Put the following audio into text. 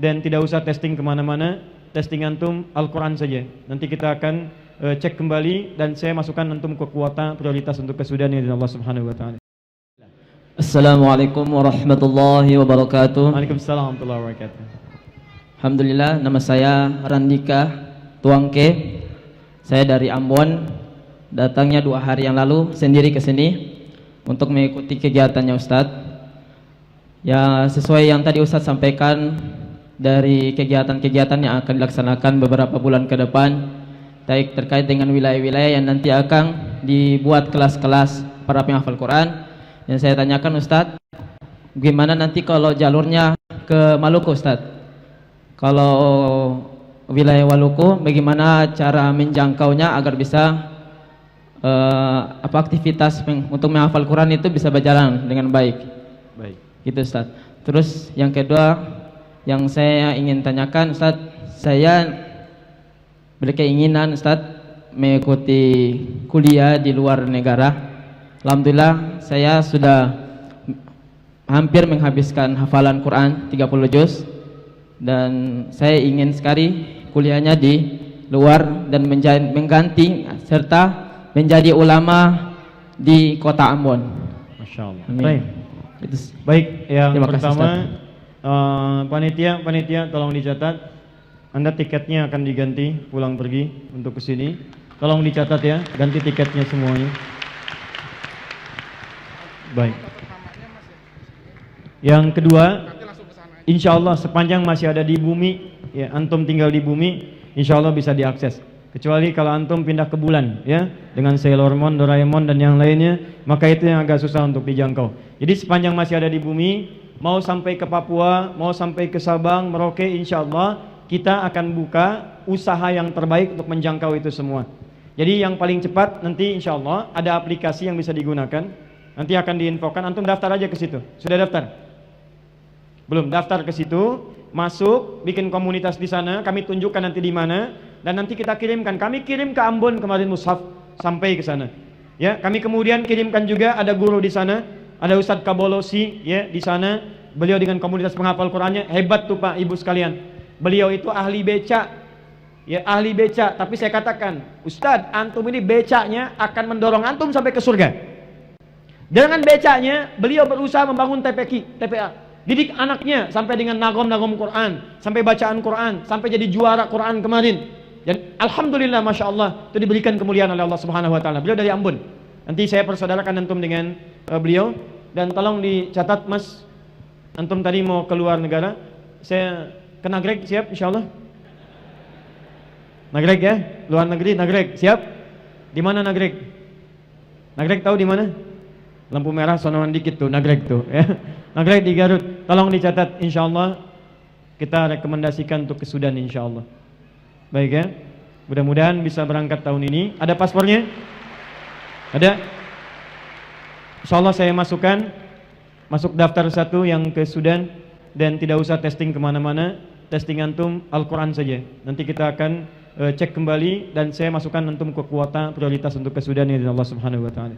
dan tidak usah testing kemana-mana, testing antum Al-Quran saja. Nanti kita akan cek kembali dan saya masukkan antum ke kuota prioritas untuk ke Sudan ya Allah Subhanahu wa taala. Assalamualaikum warahmatullahi wabarakatuh. Waalaikumsalam warahmatullahi wabarakatuh. Alhamdulillah, nama saya Randika Tuangke. Saya dari Ambon. Datangnya 2 hari yang lalu sendiri ke sini untuk mengikuti kegiatannya Ustadz. Ya, sesuai yang tadi Ustadz sampaikan dari kegiatan-kegiatan yang akan dilaksanakan beberapa bulan ke depan, baik terkait dengan wilayah-wilayah yang nanti akan dibuat kelas-kelas para penghafal Quran. Yang saya tanyakan Ustadz, gimana nanti kalau jalurnya ke Maluku Ustadz? Kalau wilayah Maluku, bagaimana cara menjangkaunya agar bisa aktivitas untuk menghafal Quran itu bisa berjalan dengan baik? Baik. Gitu Ustadz. Terus yang kedua yang saya ingin tanyakan Ustadz, saya berkeinginan Ustadz mengikuti kuliah di luar negara. Alhamdulillah saya sudah hampir menghabiskan hafalan Quran 30 juz dan saya ingin sekali kuliahnya di luar dan mengganti serta menjadi ulama di kota Ambon. Masya Allah. Amin. Baik, yang Terima kasih, pertama panitia tolong dicatat, Anda tiketnya akan diganti pulang pergi untuk ke sini. Tolong dicatat ya, ganti tiketnya semuanya. Baik. Yang kedua, insya Allah sepanjang masih ada di bumi, ya antum tinggal di bumi, insya Allah bisa diakses. Kecuali kalau antum pindah ke bulan, ya dengan Sailor Moon, Doraemon dan yang lainnya, maka itu yang agak susah untuk dijangkau. Jadi sepanjang masih ada di bumi, mau sampai ke Papua, mau sampai ke Sabang, Merauke, insya Allah kita akan buka usaha yang terbaik untuk menjangkau itu semua. Jadi yang paling cepat nanti insya Allah ada aplikasi yang bisa digunakan. Nanti akan diinfokan, antum daftar aja ke situ. Sudah daftar? Belum daftar ke situ, masuk, bikin komunitas di sana, kami tunjukkan nanti di mana, dan nanti kita kirimkan. Kami kirim ke Ambon kemarin mushaf sampai ke sana. Ya, kami kemudian kirimkan juga ada guru di sana, ada Ustadz Kabolosi ya di sana. Beliau dengan komunitas penghafal Qurannya hebat tuh Pak Ibu sekalian. Beliau itu ahli beca. Ya, ahli beca, tapi saya katakan, Ustadz, antum ini becanya akan mendorong antum sampai ke surga. Dengan becanya, beliau berusaha membangun TPA. Didik anaknya sampai dengan nagom Quran, sampai bacaan Quran, sampai jadi juara Quran kemarin. Dan alhamdulillah, masya Allah, itu diberikan kemuliaan oleh Allah Subhanahu Wa Taala. Beliau dari Ambon. Nanti saya persaudarakan antum dengan beliau. Dan tolong dicatat Mas, antum tadi mau keluar negara, saya ke Nagreg, siap insya Allah. Nagreg ya, luar negeri Nagreg, siap? Di mana Nagreg? Nagreg tahu di mana? Lampu merah sonoan dikit tuh, Nagreg tuh ya. Nagreg di Garut. Tolong dicatat, insya Allah kita rekomendasikan untuk ke Sudan insya Allah. Baik ya, mudah-mudahan bisa berangkat tahun ini. Ada paspornya? Ada? Insya Allah saya masuk daftar 1 yang ke Sudan dan tidak usah testing kemana-mana, testing antum Al-Quran saja. Nanti kita akan cek kembali dan saya masukkan antum ke kuota prioritas untuk ke Sudan ya Allah Subhanahu Wa Taala.